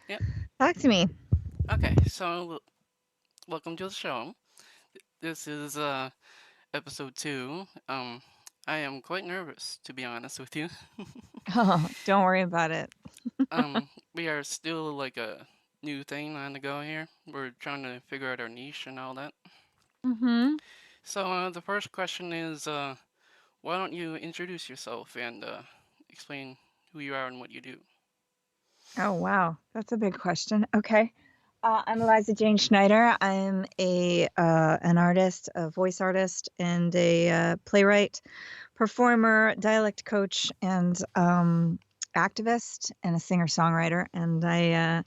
Yep. Talk to me. Okay. So, welcome to the show. This is episode 2. I am quite nervous, to be honest with you. Oh, don't worry about it. We are still like a new thing on the go here. We're trying to figure out our niche and all that. Mm-hmm. So, the first question is, why don't you introduce yourself and explain who you are and what you do? Oh, wow. That's a big question. Okay. I'm Eliza Jane Schneider. I'm an artist, a voice artist, and a playwright, performer, dialect coach, and activist, and a singer-songwriter. And I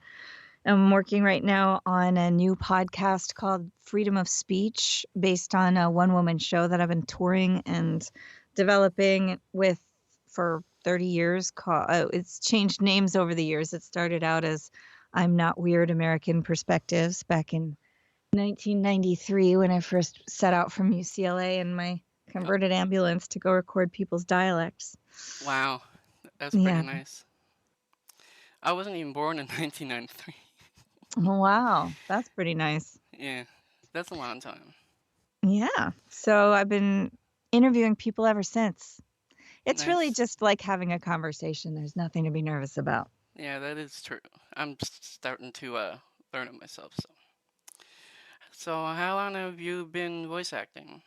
am working right now on a new podcast called Freedom of Speech, based on a one-woman show that I've been touring and developing with for 30 years. It's changed names over the years. It started out as I'm Not Weird American Perspectives back in 1993 when I first set out from UCLA in my Yep. converted ambulance to go record people's dialects. Wow, that's pretty Yeah. nice. I wasn't even born in 1993. Wow. That's pretty nice. Yeah, that's a long time. Yeah. So I've been interviewing people ever since. It's really Nice. just like having a conversation. There's nothing to be nervous about. Yeah, that is true. I'm starting to learn it myself. So how long have you been voice acting?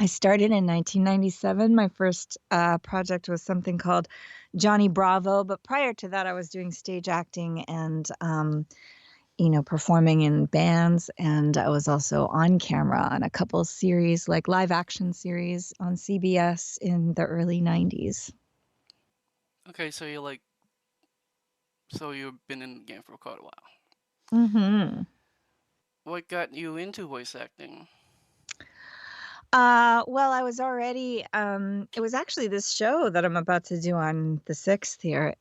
I started in 1997. My first project was something called Johnny Bravo. But prior to that, I was doing stage acting and, performing in bands. And I was also on camera on a couple series, like live action series on CBS in the early 90s. Okay, so you've been in the game for quite a while. Mm-hmm. What got you into voice acting? Well, I was already, it was actually this show that I'm about to do on the 6th here.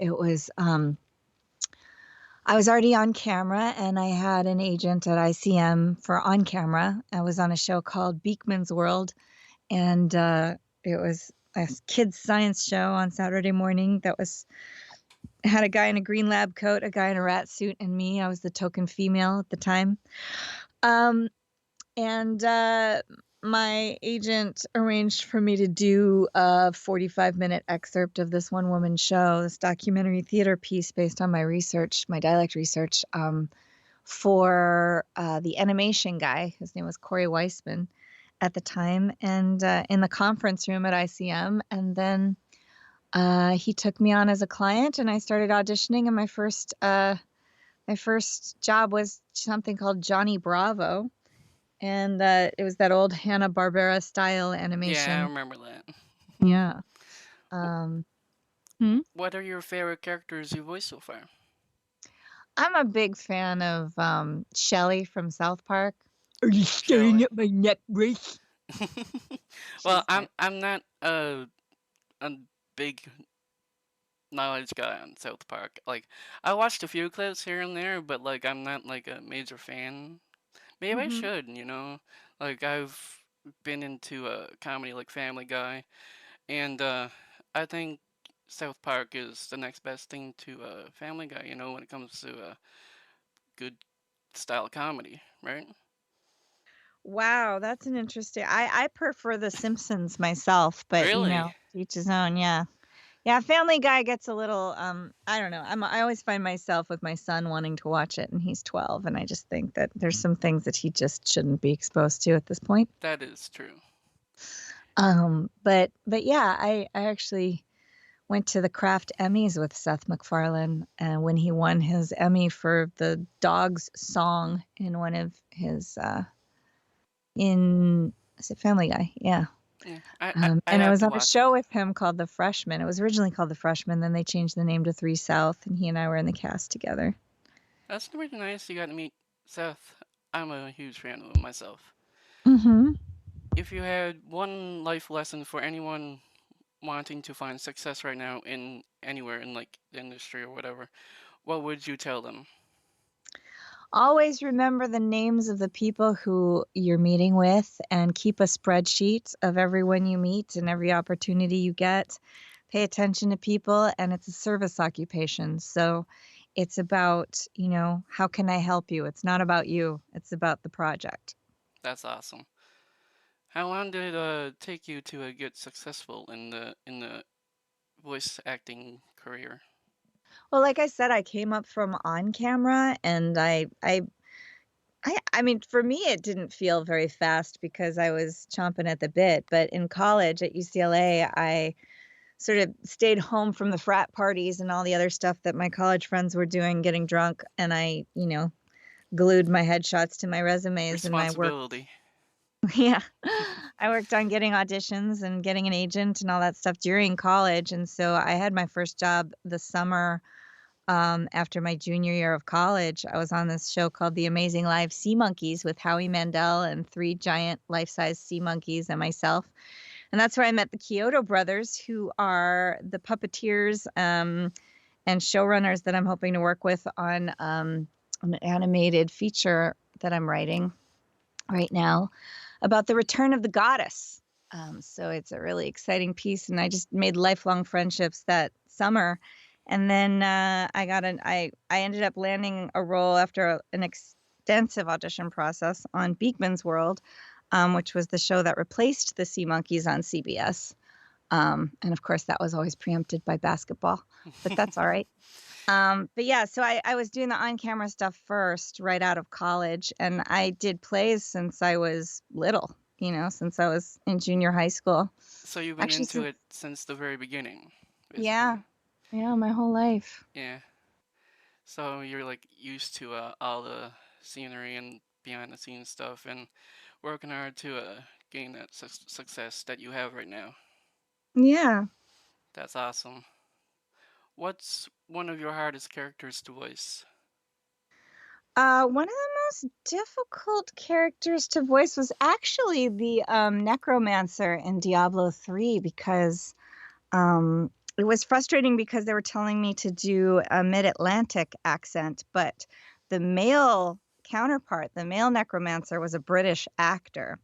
I was already on camera and I had an agent at ICM for on camera. I was on a show called Beekman's World, and it was a kids' science show on Saturday morning that had a guy in a green lab coat, a guy in a rat suit, and me. I was the token female at the time. Um, and my agent arranged for me to do a 45-minute excerpt of this one woman show, this documentary theater piece based on my research, my dialect research, for the animation guy. His name was Corey Weissman at the time, and in the conference room at ICM. And then he took me on as a client, and I started auditioning. And my first job was something called Johnny Bravo, and it was that old Hanna-Barbera style Yeah, I animation. remember that. Yeah. Wh- Um, hmm? what are your favorite characters you voiced so far? I'm a big fan of Shelly from South Park. Are you staring Shelley. at my neck brace? Well, She's I'm great. I'm not a big knowledge guy on South Park. Like I watched a few clips here and there, but like I'm not like a major fan. Maybe I Hmm. should. Like I've been into a comedy like Family Guy, and I think South Park is the next best thing to Family Guy. When it comes to good style comedy, right? Wow, that's an interesting. I prefer The Simpsons myself, but Really? to each his own. Yeah, yeah. Family Guy gets a little. I don't know. I always find myself with my son wanting to watch it, and he's 12, and I just think that there's some things that he just shouldn't be exposed to at this point. That is true. But yeah, I actually went to the Kraft Emmys with Seth MacFarlane, and when he won his Emmy for the dog's song in one of his in is it Family Guy? Yeah. Yeah, I And I have was to on a watch it. show with him called The Freshman. It was originally called The Freshman, then they changed the name to Three South, and he and I were in the cast together. That's really nice. You got to meet Seth. I'm a huge fan of him myself. Hmm. If you had one life lesson for anyone wanting to find success right now in anywhere in like the industry or whatever, what would you tell them? Always remember the names of the people who you're meeting with and keep a spreadsheet of everyone you meet and every opportunity you get. Pay attention to people, and it's a service occupation. So it's about, how can I help you? It's not about you. It's about the project. That's awesome. How long did it take you to get successful in the voice acting career? Well, like I said, I came up from on camera and I mean, for me, it didn't feel very fast because I was chomping at the bit. But in college at UCLA, I sort of stayed home from the frat parties and all the other stuff that my college friends were doing, getting drunk, and I, glued my headshots to my resumes and my work. Responsibility. Yeah. I worked on getting auditions and getting an agent and all that stuff during college, and so I had my first job the summer, after my junior year of college. I was on this show called The Amazing Live Sea Monkeys with Howie Mandel and 3 giant life-size sea monkeys and myself, and that's where I met the Kyoto brothers, who are the puppeteers, and showrunners that I'm hoping to work with on, an animated feature that I'm writing right now about the return of the goddess. So it's a really exciting piece, and I just made lifelong friendships that summer. And then I ended up landing a role after an extensive audition process on Beekman's World, which was the show that replaced the Sea Monkeys on CBS. And of course, that was always preempted by basketball, but that's all right. But yeah, so I was doing the on-camera stuff first right out of college, and I did plays since I was little, since I was in junior high school. So you've been Actually, into since it since the very beginning, yeah, basically. yeah, my whole life. Yeah. So you're like used to all the scenery and behind the scenes stuff and working hard to gain that success that you have right now. Yeah. That's awesome. What's one of your hardest characters to voice? One of the most difficult characters to voice was actually the necromancer in Diablo 3 because it was frustrating because they were telling me to do a mid-Atlantic accent, but the male counterpart, the male necromancer, was a British actor.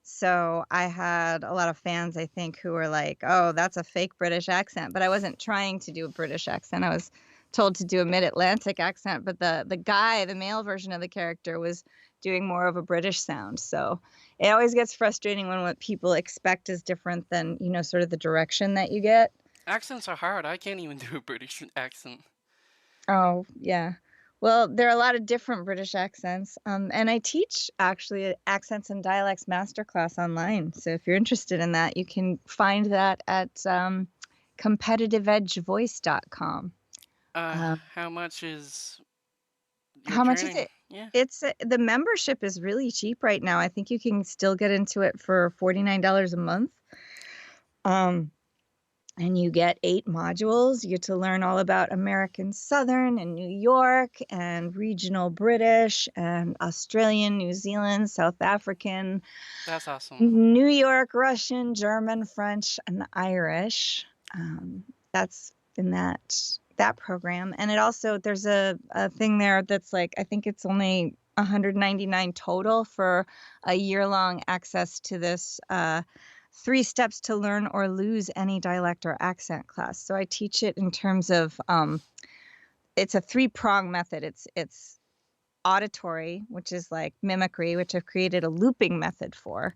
So I had a lot of fans, I think, who were like, "Oh, that's a fake British accent." But I wasn't trying to do a British accent. I was told to do a mid-Atlantic accent, but the guy, the male version of the character, was doing more of a British sound. So it always gets frustrating when what people expect is different than, sort of the direction that you get. Accents are hard. I can't even do a British accent. Oh, yeah. Well, there are a lot of different British accents, and I teach actually accents and dialects masterclass online. So if you're interested in that, you can find that at competitiveedgevoice.com. Um, How much is your how much is training? it? Yeah. The membership is really cheap right now. I think you can still get into it for $49 a month. Um, and you get 8 modules. You get to learn all about American Southern and New York and regional British and Australian, New Zealand, South African, That's awesome. New York, Russian, German, French, and Irish. That's in that program. And it also there's a thing there that's like I think it's only 199 total for a year-long access to this 3 steps to learn or lose any dialect or accent class. So I teach it in terms of it's a 3-prong method. It's auditory, which is like mimicry, which I've created a looping method for,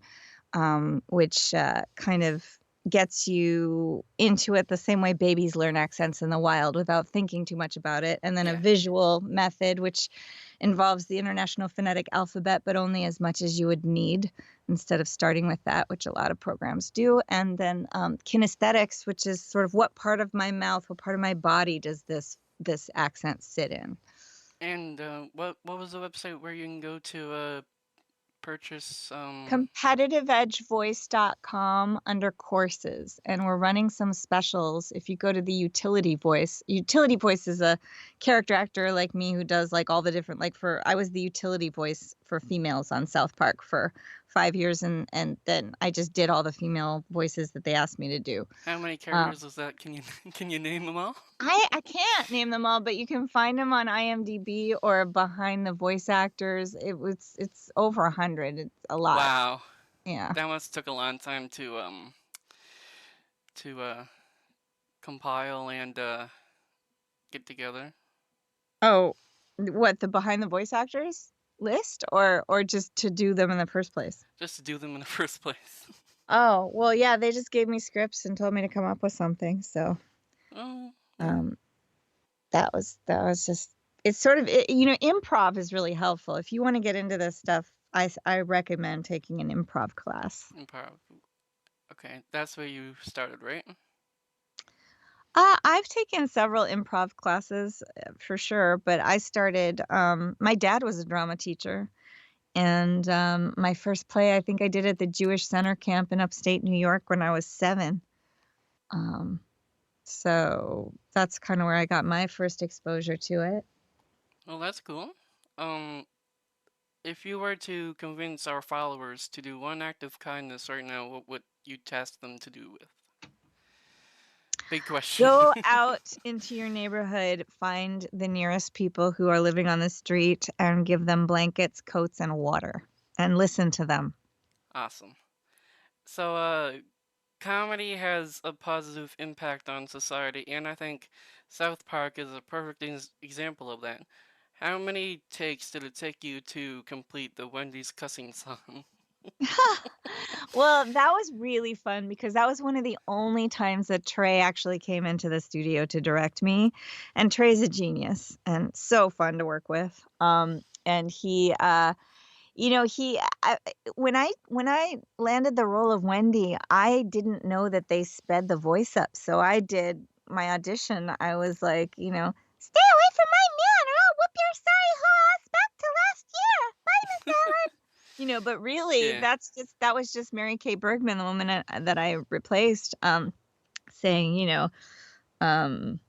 which kind of gets you into it the same way babies learn accents in the wild without thinking too much about it. And then a Yeah. visual method, which involves the International Phonetic Alphabet, but only as much as you would need instead of starting with that, which a lot of programs do. And then kinesthetics, which is sort of what part of my mouth, what part of my body does this accent sit in. And what was the website where you can go to purchase Competitiveedgevoice.com under courses, and we're running some specials. If you go to the utility voice is a character actor like me who does like all the different I was the utility voice for females on South Park for 5 years, and then I just did all the female voices that they asked me to do. how many um, characters was that? Can you can you name them all? I can't name them all, but you can find them on IMDb or behind the voice actors. It's over 100. It's a lot. Wow. Yeah. That must took a long time to compile and get together. Oh, what, the behind the voice actors list or just to do them in the first place? just to do them in the first place. Oh, well, yeah, they just gave me scripts and told me to come up with something, so, Oh, yeah, um, that was just it's sort of improv is really helpful. If you wanna get into this stuff, I recommend taking an improv class. improv. Okay, that's where you started, right? I've taken several improv classes, for sure, but I started, my dad was a drama teacher, and, my first play, I think I did at the Jewish Center Camp in upstate New York when I was 7. Um, so that's kinda where I got my first exposure to it. Well, that's cool. Um, if you were to convince our followers to do one act of kindness right now, what would you task them to do with? Big question. Go out into your neighborhood, find the nearest people who are living on the street, and give them blankets, coats, and water, and listen to them. Awesome. So, comedy has a positive impact on society, and I think South Park is a perfect example of that. How many takes did it take you to complete the Wendy's cussing song? Well, that was really fun because that was one of the only times that Trey actually came into the studio to direct me, and Trey's a genius and so fun to work with. And he, he when I landed the role of Wendy, I didn't know that they sped the voice up, so I did my audition. I was like, "Stay away from my man, or I'll whoop your sorry whole ass back to last year. Bye, Miss Allen." But really, Yeah, that was just Mary Kay Bergman, the woman that I replaced, saying, um,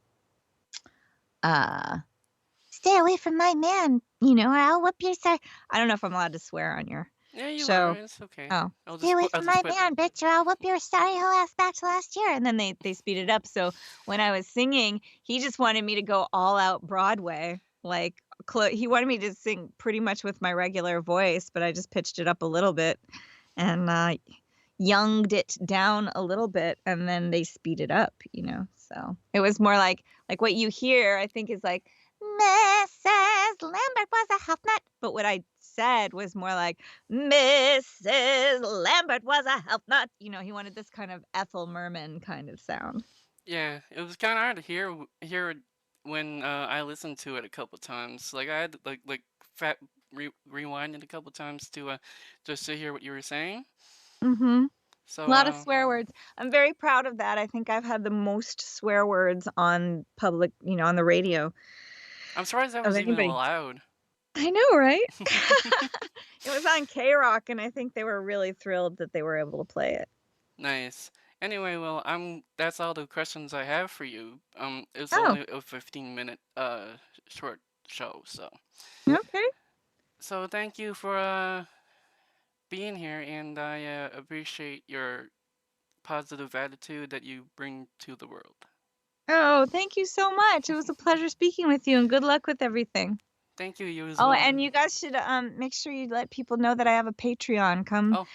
uh, "Stay away from my man, or I'll whoop your side." I don't know if I'm allowed to swear on your yeah, you are. show. It's okay. Oh, "Stay away I'll from just my put. man, bitch, or I'll whoop your sorry hoe ass back to last year." And then they speed it up. So when I was singing, he just wanted me to go all out Broadway. Like he wanted me to sing pretty much with my regular voice, but I just pitched it up a little bit and younged it down a little bit, and then they speed it up. So it was more like what you hear, I think, is like Mrs. Lambert was a health nut, but what I said was more like Mrs. Lambert was a health nut. He wanted this kind of Ethel Merman kind of sound. Yeah, it was kind of hard to hear it when I listened to it a couple times. Like I had to, fat rewind it a couple times to just to hear what you were saying. Mhm. A So lot of swear words. I'm very proud of that. I think I've had the most swear words on public, on the radio I'm surprised that of was even anybody. allowed. I know, right? It was on K-Rock, and I think they were really thrilled that they were able to play it. Nice. Anyway, well, that's all the questions I have for you. It's Oh, only a 15-minute short show, so okay. thank you for being here, and I appreciate your positive attitude that you bring to the world. Oh, thank you so much. It was a pleasure speaking with you, and good luck with everything. Thank you, you as Oh, well. and you guys should make sure you let people know that I have a Patreon. Come Oh,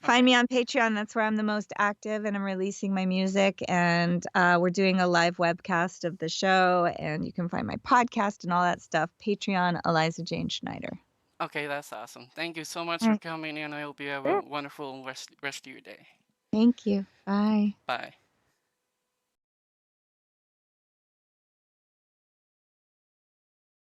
find okay. me on Patreon. That's where I'm the most active, and I'm releasing my music. And we're doing a live webcast of the show, and you can find my podcast and all that stuff. Patreon, Eliza Jane Schneider. Okay, that's awesome. Thank you so much All for right. coming in. I hope you have a Sure. wonderful rest of your day. Thank you. Bye. Bye.